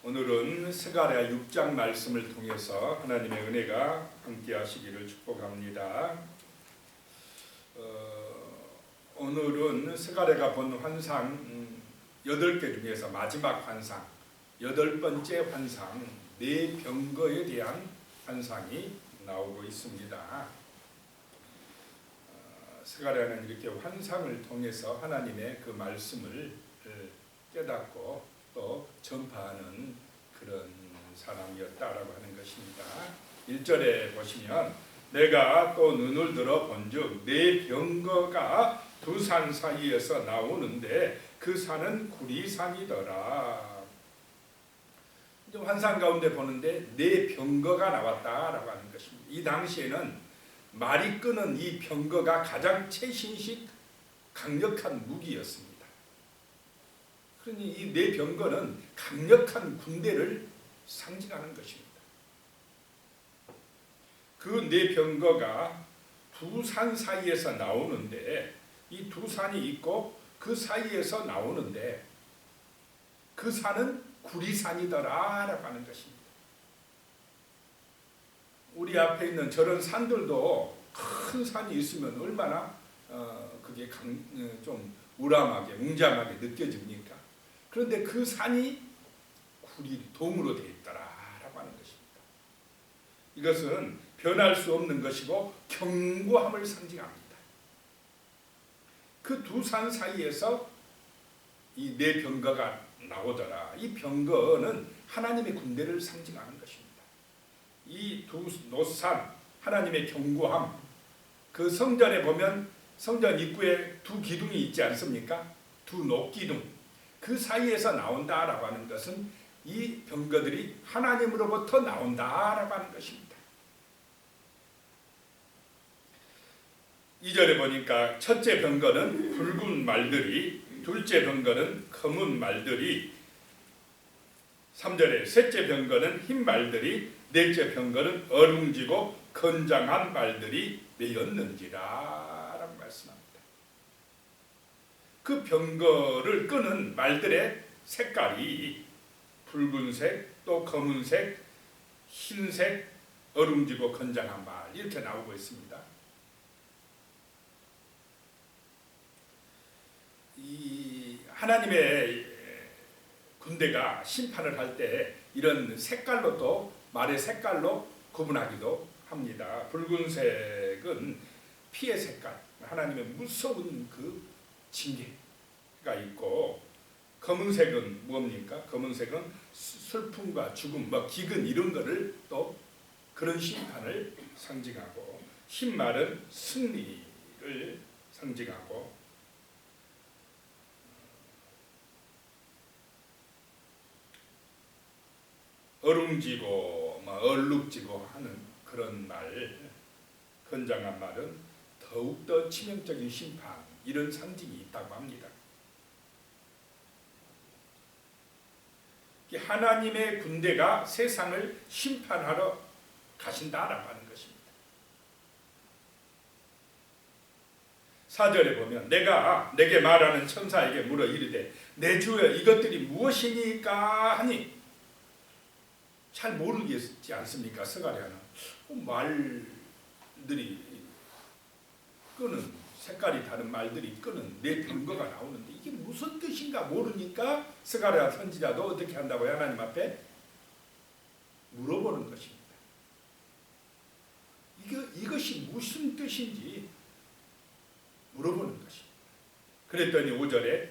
오늘은 스가랴 6장 말씀을 통해서 하나님의 은혜가 함께 하시기를 축복합니다. 오늘은 스가랴가 본 환상 8개 중에서 마지막 환상, 8번째 환상, 네 병거에 대한 환상이 나오고 있습니다. 스가랴는 이렇게 환상을 통해서 하나님의 그 말씀을 깨닫고 또 전파하는 그런 사람이었다라고 하는 것입니다. 1절에 보시면 내가 또 눈을 들어 본즉 네 병거가 두 산 사이에서 나오는데 그 산은 구리산이더라. 환상 가운데 보는데 네 병거가 나왔다라고 하는 것입니다. 이 당시에는 말이 끄는 이 병거가 가장 최신식 강력한 무기였습니다. 그러니 이 네 병거는 강력한 군대를 상징하는 것입니다. 그 네 병거가 두 산 사이에서 나오는데 이 두 산이 있고 그 사이에서 나오는데 그 산은 구리산이더라라고 하는 것입니다. 우리 앞에 있는 저런 산들도 큰 산이 있으면 얼마나 그게 좀 우람하게 웅장하게 느껴집니까? 그런데 그 산이 구리동으로 되어 있더라라고 하는 것입니다. 이것은 변할 수 없는 것이고 견고함을 상징합니다. 그 두 산 사이에서 이 네 병거가 나오더라. 이 병거는 하나님의 군대를 상징하는 것입니다. 이 두 노산, 하나님의 견고함, 그 성전에 보면 성전 입구에 두 기둥이 있지 않습니까? 두 녹기둥. 그 사이에서 나온다라고 하는 것은 이 병거들이 하나님으로부터 나온다라고 하는 것입니다. 2절에 보니까 첫째 병거는 붉은 말들이, 둘째 병거는 검은 말들이, 3절에 셋째 병거는 흰 말들이, 넷째 병거는 어룽지고 건장한 말들이 메였는지라 라고 말씀합니다. 그 병거를 끄는 말들의 색깔이 붉은색, 또 검은색, 흰색, 어룽지고 건장한 말 이렇게 나오고 있습니다. 이 하나님의 군대가 심판을 할 때 이런 색깔로 또 말의 색깔로 구분하기도 합니다. 붉은색은 피의 색깔, 하나님의 무서운 그 징계가 있고, 검은색은 뭡니까? 검은색은 슬픔과 죽음, 기근 이런 거를 또 그런 심판을 상징하고, 흰 말은 승리를 상징하고, 어룽지고 얼룩지고 하는 그런 말, 건장한 말은 더욱더 치명적인 심판, 이런 상징이 있다고 합니다. 하나님의 군대가 세상을 심판하러 가신다라고 하는 것입니다. 4절에 보면 내가 내게 말하는 천사에게 물어 이르되 내 주여 이것들이 무엇이니까 하니, 잘 모르겠지 않습니까? 스가랴는 말들이 끄는, 색깔이 다른 말들이 끄는 네 병거가 나오는데 이게 무슨 뜻인가 모르니까 스가랴 선지자도 어떻게 한다고요? 하나님 앞에 물어보는 것입니다. 이것이 무슨 뜻인지 물어보는 것입니다. 그랬더니 5절에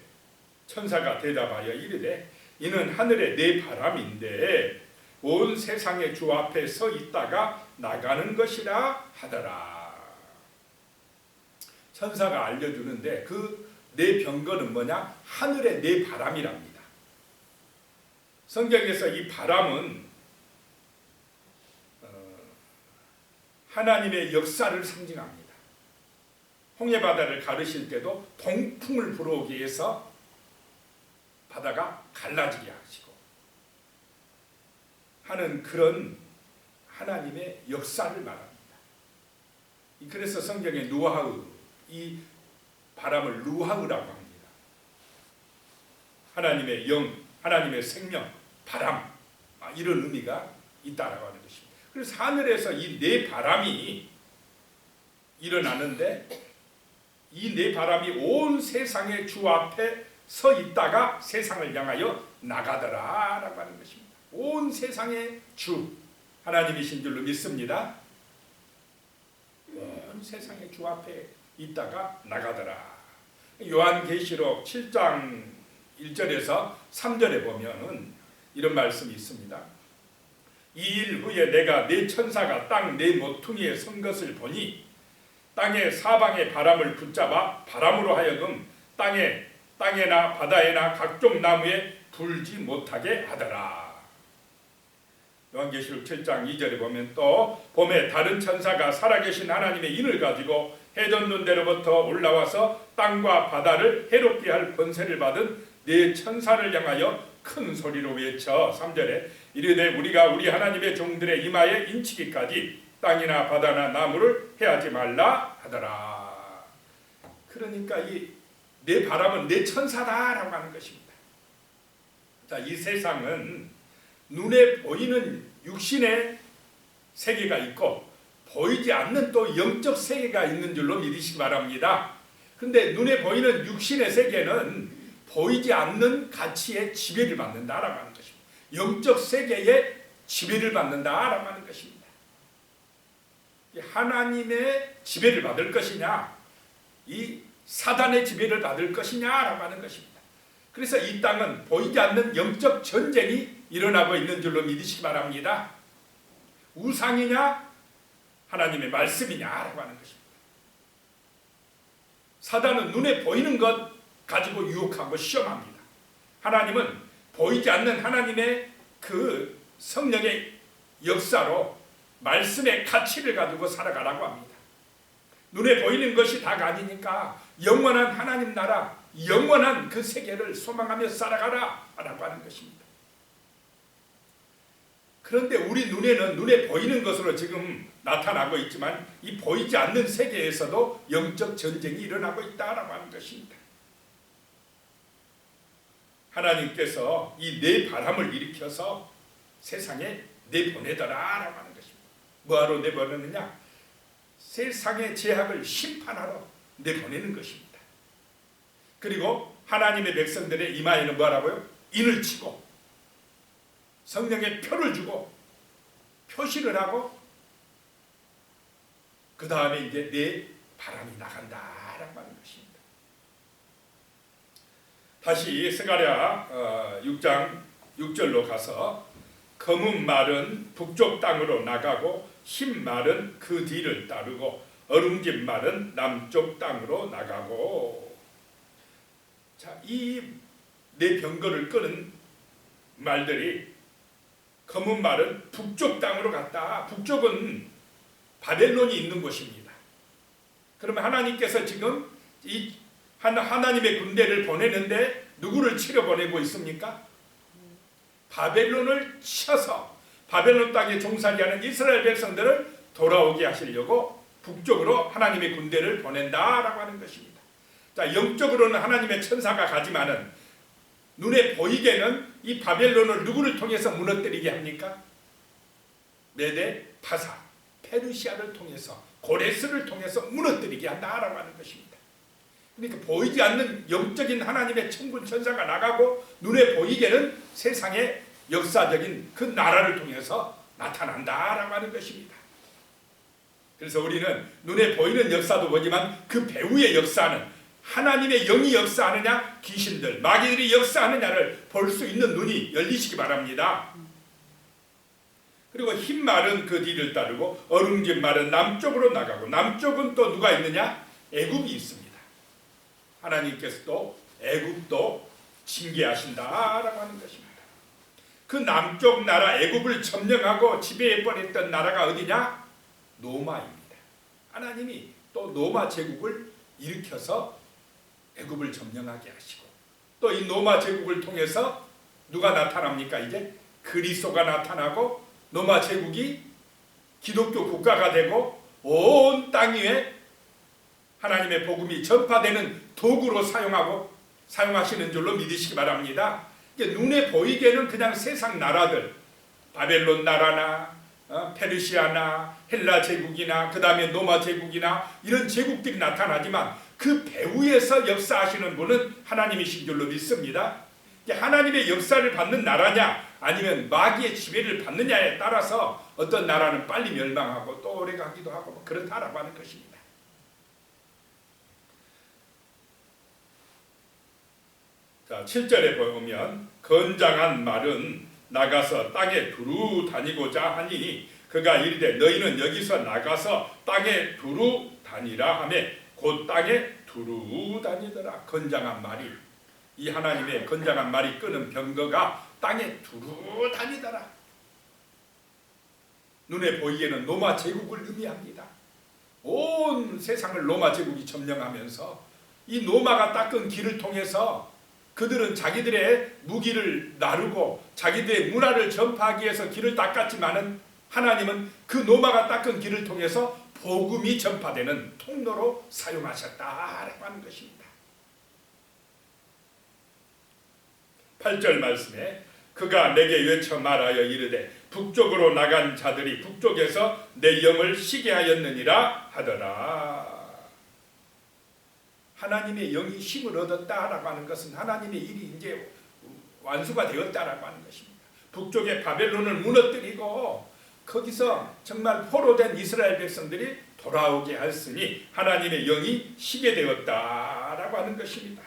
천사가 대답하여 이르되 이는 하늘의 네 바람인데 온 세상의 주 앞에 서 있다가 나가는 것이라 하더라. 천사가 알려주는데 그 네 병거는 뭐냐? 하늘의 네 바람이랍니다. 성경에서 이 바람은 하나님의 역사를 상징합니다. 홍해바다를 가르실 때도 동풍을 불어오게 해서 바다가 갈라지게 하시고 하는 그런 하나님의 역사를 말합니다. 그래서 성경에 루하흐, 이 바람을 루하흐라고 합니다. 하나님의 영, 하나님의 생명, 바람, 이런 의미가 있다라고 하는 것입니다. 그래서 하늘에서 이 네 바람이 일어나는데 이 네 바람이 온 세상의 주 앞에 서 있다가 세상을 향하여 나가더라라고 하는 것입니다. 온 세상의 주 하나님이신 줄로 믿습니다. 온 세상의 주 앞에 있다가 나가더라. 요한계시록 7장 1절에서 3절에 보면은 이런 말씀이 있습니다. 이 일 후에 내가 네 천사가 땅 네 모퉁이에 선 것을 보니 땅의 사방의 바람을 붙잡아 바람으로 하여금 땅에나 바다에나 각종 나무에 불지 못하게 하더라. 요한계시록 7장 2절에 보면 또 봄에 다른 천사가 살아계신 하나님의 인을 가지고 해돋는 데로부터 올라와서 땅과 바다를 해롭게 할 권세를 받은 네 천사를 향하여 큰 소리로 외쳐 3절에 이르되 우리가 우리 하나님의 종들의 이마에 인치기까지 땅이나 바다나 나무를 해하지 말라 하더라. 그러니까 이 네 바람은 네 천사다라고 하는 것입니다. 자, 이 세상은 눈에 보이는 육신의 세계가 있고 보이지 않는 또 영적 세계가 있는 줄로 믿으시기 바랍니다. 그런데 눈에 보이는 육신의 세계는 보이지 않는 가치에 지배를 받는다라고 하는 것입니다. 영적 세계에 지배를 받는다라고 하는 것입니다. 하나님의 지배를 받을 것이냐, 이 사단의 지배를 받을 것이냐라고 하는 것입니다. 그래서 이 땅은 보이지 않는 영적 전쟁이 일어나고 있는 줄로 믿으시기 바랍니다. 우상이냐 하나님의 말씀이냐라고 하는 것입니다. 사단은 눈에 보이는 것 가지고 유혹하고 시험합니다. 하나님은 보이지 않는 하나님의 그 성령의 역사로 말씀의 가치를 가지고 살아가라고 합니다. 눈에 보이는 것이 다가 아니니까 영원한 하나님 나라, 영원한 그 세계를 소망하며 살아가라 라고 하는 것입니다. 그런데 우리 눈에는 눈에 보이는 것으로 지금 나타나고 있지만 이 보이지 않는 세계에서도 영적 전쟁이 일어나고 있다라고 하는 것입니다. 하나님께서 이 네 바람을 일으켜서 세상에 내보내더라라고 하는 것입니다. 뭐하러 내보내느냐? 세상의 죄악을 심판하러 내보내는 것입니다. 그리고 하나님의 백성들의 이마에는 뭐라고요? 인을 치고 성령의 표를 주고 표시를 하고 그 다음에 이제 내 바람이 나간다라고 하는 것입니다. 다시 스가랴 6장 6절로 가서 검은 말은 북쪽 땅으로 나가고 흰 말은 그 뒤를 따르고 어룽진 말은 남쪽 땅으로 나가고. 자, 이 네 병거를 끄는 말들이 검은 말은 북쪽 땅으로 갔다. 북쪽은 바벨론이 있는 곳입니다. 그러면 하나님께서 지금 이 하나님의 군대를 보내는데 누구를 치러 보내고 있습니까? 바벨론을 쳐서 바벨론 땅에 종살이 하는 이스라엘 백성들을 돌아오게 하시려고 북쪽으로 하나님의 군대를 보낸다라고 하는 것입니다. 자, 영적으로는 하나님의 천사가 가지만은 눈에 보이게는 이 바벨론을 누구를 통해서 무너뜨리게 합니까? 메데, 파사, 페르시아를 통해서 고레스를 통해서 무너뜨리게 한다라고 하는 것입니다. 그러니까 보이지 않는 영적인 하나님의 천군 천사가 나가고 눈에 보이게는 세상의 역사적인 그 나라를 통해서 나타난다라고 하는 것입니다. 그래서 우리는 눈에 보이는 역사도 보지만 그 배후의 역사는 하나님의 영이 역사하느냐 귀신들, 마귀들이 역사하느냐를 볼 수 있는 눈이 열리시기 바랍니다. 그리고 흰 말은 그 뒤를 따르고 어룽진 말은 남쪽으로 나가고 남쪽은 또 누가 있느냐? 애굽이 있습니다. 하나님께서 또 애굽도 징계하신다라고 하는 것입니다. 그 남쪽 나라 애굽을 점령하고 지배해버렸던 나라가 어디냐? 로마입니다. 하나님이 또 로마 제국을 일으켜서 애굽을 점령하게 하시고 또 이 로마 제국을 통해서 누가 나타납니까? 이제 그리스도가 나타나고 로마 제국이 기독교 국가가 되고 온 땅 위에 하나님의 복음이 전파되는 도구로 사용하시는 줄로 믿으시기 바랍니다. 눈에 보이게는 그냥 세상 나라들, 바벨론 나라나 페르시아나 헬라 제국이나 그 다음에 로마 제국이나 이런 제국들이 나타나지만 그 배후에서 역사하시는 분은 하나님이신 줄로 믿습니다. 하나님의 역사를 받는 나라냐 아니면 마귀의 지배를 받느냐에 따라서 어떤 나라는 빨리 멸망하고 또 오래 가기도 하고 그렇다라고 하는 것입니다. 자, 7절에 보면 건장한 말은 나가서 땅에 두루 다니고자 하니 그가 이르되 너희는 여기서 나가서 땅에 두루 다니라 하며 곧 땅에 두루 다니더라. 건장한 말이, 이 하나님의 건장한 말이 끄는 병거가 땅에 두루 다니더라. 눈에 보이기에는 로마 제국을 의미합니다. 온 세상을 로마 제국이 점령하면서 이 로마가 닦은 길을 통해서 그들은 자기들의 무기를 나르고 자기들의 문화를 전파하기 위해서 길을 닦았지만은 하나님은 그 로마가 닦은 길을 통해서 복음이 전파되는 통로로 사용하셨다라고 하는 것입니다. 8절 말씀에 그가 내게 외쳐 말하여 이르되 북쪽으로 나간 자들이 북쪽에서 내 영을 쉬게 하였느니라 하더라. 하나님의 영이 힘을 얻었다라고 하는 것은 하나님의 일이 이제 완수가 되었다라고 하는 것입니다. 북쪽의 바벨론을 무너뜨리고 거기서 정말 포로된 이스라엘 백성들이 돌아오게 하였으니 하나님의 영이 쉬게 되었다라고 하는 것입니다.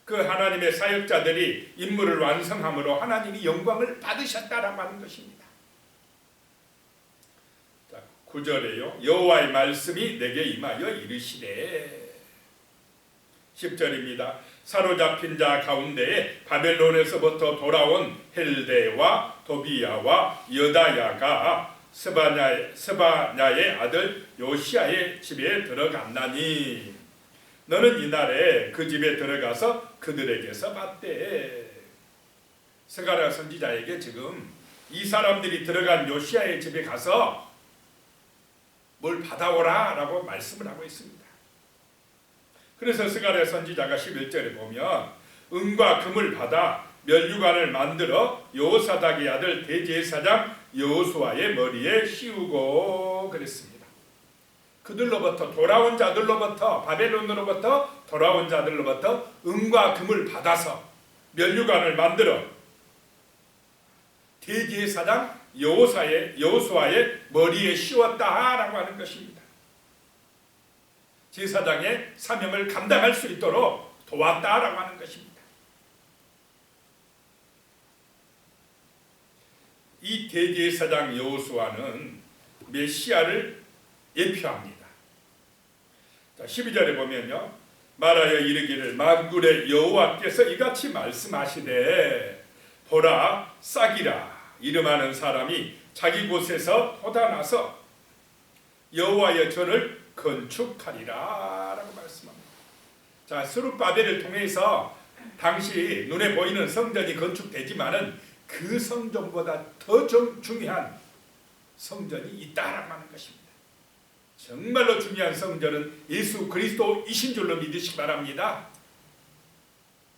그 하나님의 사역자들이 임무를 완성함으로 하나님이 영광을 받으셨다라고 하는 것입니다. 9절에요. 여호와의 말씀이 내게 임하여 이르시되 10절입니다. 사로잡힌 자 가운데에 바벨론에서부터 돌아온 헬데와 도비야와 여다야가 스바냐의 아들 요시야의 집에 들어갔나니 너는 이날에 그 집에 들어가서 그들에게서 받되. 스가랴 선지자에게 지금 이 사람들이 들어간 요시야의 집에 가서 뭘 받아오라 라고 말씀을 하고 있습니다. 그래서 스가랴 선지자가 11절에 보면 은과 금을 받아 면류관을 만들어 여호사닥의 아들 대제사장 여호수아의 머리에 씌우고 그랬습니다. 그들로부터 돌아온 자들로부터 바벨론으로부터 돌아온 자들로부터 은과 금을 받아서 면류관을 만들어 대제사장 여호수아의 머리에 씌웠다라고 하는 것입니다. 제사장의 사명을 감당할 수 있도록 도왔다라고 하는 것입니다. 이 대제사장 여호수아는 메시아를 예표합니다. 자, 12절에 보면요. 말하여 이르기를 만군의 여호와께서 이같이 말씀하시되 보라 싹이라 이름하는 사람이 자기 곳에서 돋아나서 여호와의 전을 건축하리라 라고 말씀합니다. 자, 스룹바벨을 통해서 당시 눈에 보이는 성전이 건축되지만은 그 성전보다 더 중요한 성전이 있다라고 하는 것입니다. 정말로 중요한 성전은 예수 그리스도이신 줄로 믿으시기 바랍니다.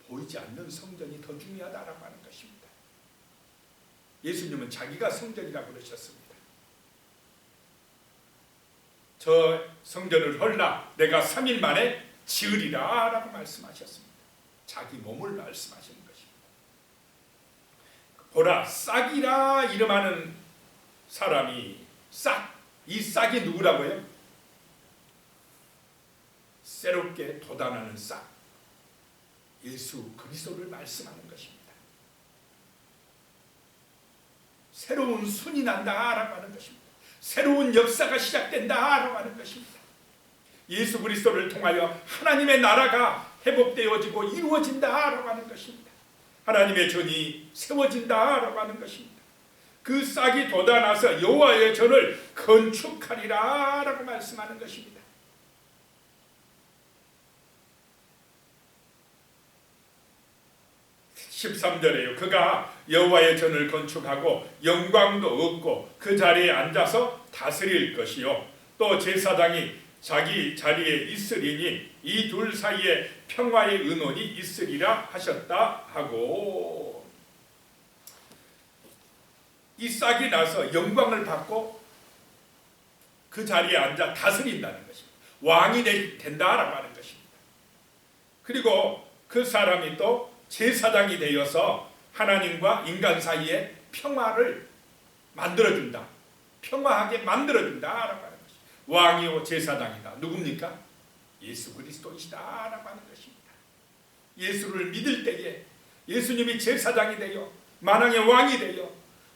보이지 않는 성전이 더 중요하다라고 하는 것입니다. 예수님은 자기가 성전이라고 그러셨습니다. 저 성전을 헐라 내가 3일 만에 지으리라 라고 말씀하셨습니다. 자기 몸을 말씀하시는 것입니다. 보라 싹이라 이름하는 사람이 이 싹이 누구라고요? 새롭게 돋아나는 싹 예수 그리스도를 말씀하는 것입니다. 새로운 순이 난다라고 하는 것입니다. 새로운 역사가 시작된다라고 하는 것입니다. 예수 그리스도를 통하여 하나님의 나라가 회복되어지고 이루어진다라고 하는 것입니다. 하나님의 전이 세워진다라고 하는 것입니다. 그 싹이 돋아나서 여호와의 전을 건축하리라라고 말씀하는 것입니다. 13절에요. 그가 여호와의 전을 건축하고 영광도 얻고 그 자리에 앉아서 다스릴 것이요 또 제사장이 자기 자리에 있으리니 이 둘 사이에 평화의 은원이 있으리라 하셨다 하고. 이 싹이 나서 영광을 받고 그 자리에 앉아 다스린다는 것입니다. 왕이 된다라고 하는 것입니다. 그리고 그 사람이 또 제사장이 되어서 하나님과 인간 사이에 평화를 만들어준다. 평화하게 만들어준다라고 하는 것입니다. 왕이요 제사장이다. 누굽니까? 예수 그리스도이시다라고 하는 것입니다. 예수를 믿을 때에 예수님이 제사장이 되어 만왕의 왕이 되어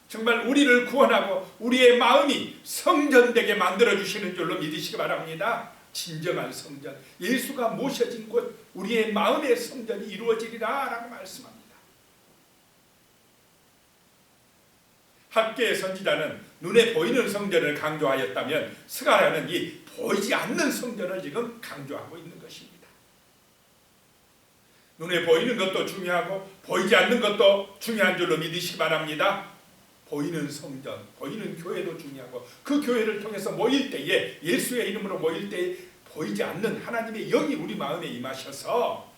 정말 우리를 구원하고 우리의 마음이 성전되게 만들어주시는 줄로 믿으시기 바랍니다. 진정한 성전, 예수가 모셔진 곳 우리의 마음의 성전이 이루어지리라 라고 말씀합니다. 학계의 선지자는 눈에 보이는 성전을 강조하였다면 스가랴는 이 보이지 않는 성전을 지금 강조하고 있는 것입니다. 눈에 보이는 것도 중요하고 보이지 않는 것도 중요한 줄로 믿으시기 바랍니다. 보이는 성전, 보이는 교회도 중요하고 그 교회를 통해서 모일 때에 예수의 이름으로 모일 때에 보이지 않는 하나님의 영이 우리 마음에 임하셔서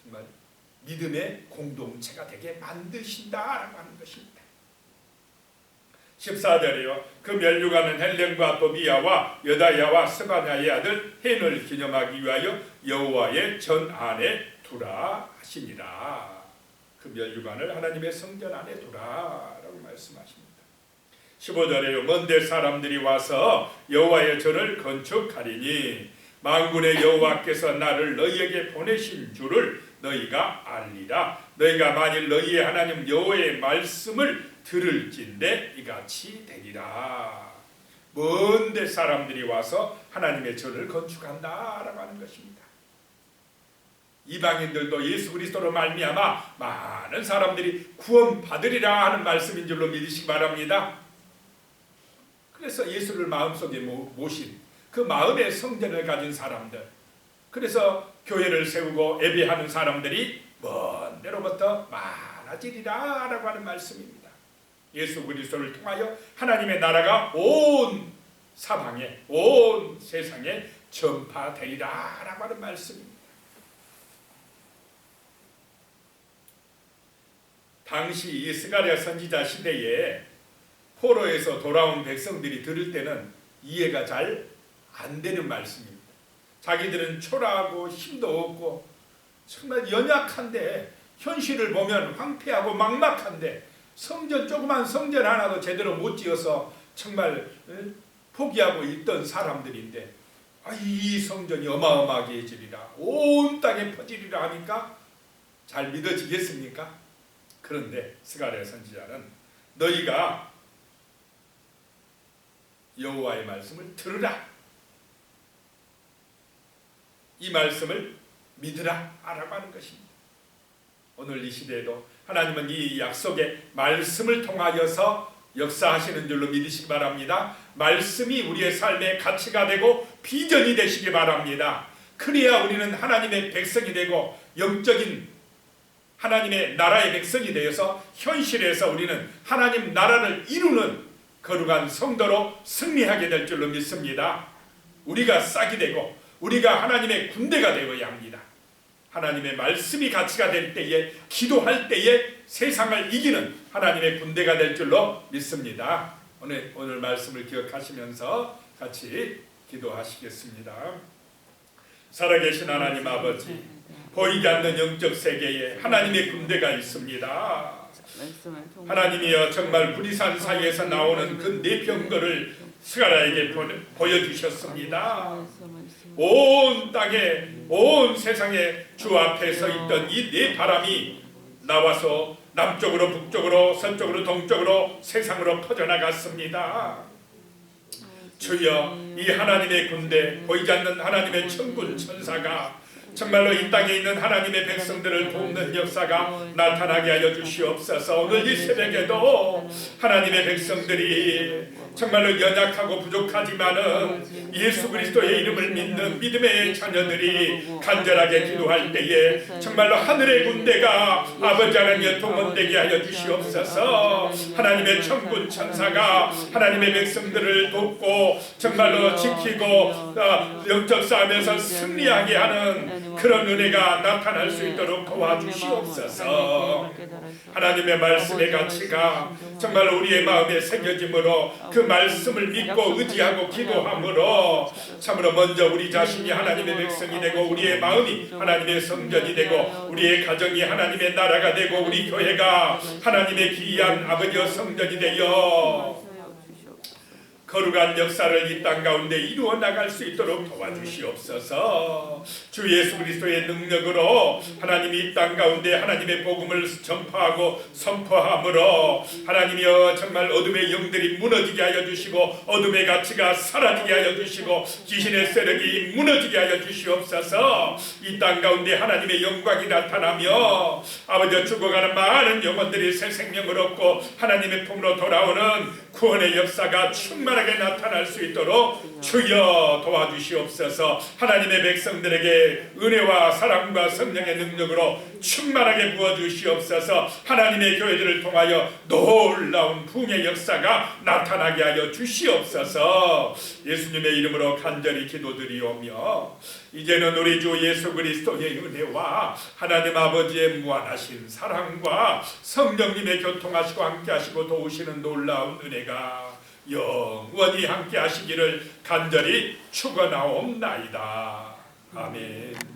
정말 믿음의 공동체가 되게 만드신다라고 하는 것입니다. 14절에요. 그 면류관은 헬렘과 도비야와 여다야와 스바냐의 아들 헨을 기념하기 위하여 여호와의 전 안에 두라 하시니라. 그 면류관을 하나님의 성전 안에 두라라고 말씀하십니다. 15절에요. 먼데 사람들이 와서 여호와의 전을 건축하리니 만군의 여호와께서 나를 너희에게 보내신 줄을 너희가 알리라. 너희가 만일 너희의 하나님 여호와의 말씀을 들을진대 이같이 되리라. 먼데 사람들이 와서 하나님의 전을 건축한다라고 하는 것입니다. 이방인들도 예수 그리스도로 말미암아 많은 사람들이 구원받으리라 하는 말씀인 줄로 믿으시기 바랍니다. 그래서 예수를 마음속에 모신 그 마음의 성전을 가진 사람들, 그래서 교회를 세우고 예배하는 사람들이 먼 데로부터 많아지리라 라고 하는 말씀입니다. 예수 그리스도를 통하여 하나님의 나라가 온 사방에 온 세상에 전파되리라 라고 하는 말씀입니다. 당시 이 스가랴 선지자 시대에 포로에서 돌아온 백성들이 들을 때는 이해가 잘 안 되는 말씀입니다. 자기들은 초라하고 힘도 없고 정말 연약한데 현실을 보면 황폐하고 막막한데 조그만 성전 하나도 제대로 못 지어서 정말 포기하고 있던 사람들인데 이 성전이 어마어마하게 해지리라 온 땅에 퍼지리라 하니까 잘 믿어지겠습니까? 그런데 스가랴 선지자는 너희가 여호와의 말씀을 들으라, 이 말씀을 믿으라 라고 하는 것입니다. 오늘 이 시대에도 하나님은 이 약속의 말씀을 통하여서 역사하시는 줄로 믿으시기 바랍니다. 말씀이 우리의 삶의 가치가 되고 비전이 되시기 바랍니다. 그래야 우리는 하나님의 백성이 되고 영적인 하나님의 나라의 백성이 되어서 현실에서 우리는 하나님 나라를 이루는 거룩한 성도로 승리하게 될 줄로 믿습니다. 우리가 싹이 되고 우리가 하나님의 군대가 되어야 합니다. 하나님의 말씀이 가치가 될 때에 기도할 때에 세상을 이기는 하나님의 군대가 될 줄로 믿습니다. 오늘 말씀을 기억하시면서 같이 기도하시겠습니다. 살아계신 하나님 아버지, 보이지 않는 영적 세계에 하나님의 군대가 있습니다. 하나님이여 정말 구리산 사이에서 나오는 그 네 병거를 스가랴에게 보여주셨습니다. 온 땅에 온 세상에 주 앞에 서 있던 이 네 바람이 나와서 남쪽으로 북쪽으로 서쪽으로 동쪽으로 세상으로 퍼져나갔습니다. 주여 이 하나님의 군대, 보이지 않는 하나님의 천군 천사가 정말로 이 땅에 있는 하나님의 백성들을 돕는 역사가 나타나게 하여 주시옵소서. 오늘 이 새벽에도 하나님의 백성들이 정말로 연약하고 부족하지만은 예수 그리스도의 이름을 믿는 믿음의 자녀들이 간절하게 기도할 때에 정말로 하늘의 군대가 아버지 하나님의 동원되게 하여 주시옵소서. 하나님의 천군 천사가 하나님의 백성들을 돕고 정말로 지키고 영적 싸움에서 승리하게 하는 그런 은혜가 나타날 수 있도록 도와주시옵소서. 하나님의 말씀의 가치가 정말로 우리의 마음에 새겨짐으로 그 말씀을 믿고 의지하고 기도함으로 참으로 먼저 우리 자신이 하나님의 백성이 되고 우리의 마음이 하나님의 성전이 되고 우리의 가정이 하나님의 나라가 되고 우리 교회가 하나님의 귀한 아버지의 성전이 되어 거룩한 역사를 이 땅 가운데 이루어 나갈 수 있도록 도와주시옵소서. 주 예수 그리스도의 능력으로 하나님이 이 땅 가운데 하나님의 복음을 전파하고 선포함으로 하나님이여 정말 어둠의 영들이 무너지게 하여 주시고 어둠의 가치가 사라지게 하여 주시고 귀신의 세력이 무너지게 하여 주시옵소서. 이 땅 가운데 하나님의 영광이 나타나며 아버지 죽어가는 많은 영혼들이 새 생명을 얻고 하나님의 품으로 돌아오는 구원의 역사가 충만하게 나타날 수 있도록 주여 도와주시옵소서. 하나님의 백성들에게 은혜와 사랑과 성령의 능력으로 충만하게 부어주시옵소서. 하나님의 교회들을 통하여 놀라운 부흥의 역사가 나타나게 하여 주시옵소서. 예수님의 이름으로 간절히 기도드리오며 이제는 우리 주 예수 그리스도의 은혜와 하나님 아버지의 무한하신 사랑과 성령님의 교통하시고 함께하시고 도우시는 놀라운 은혜가 영원히 함께하시기를 간절히 축원하옵나이다. 아멘.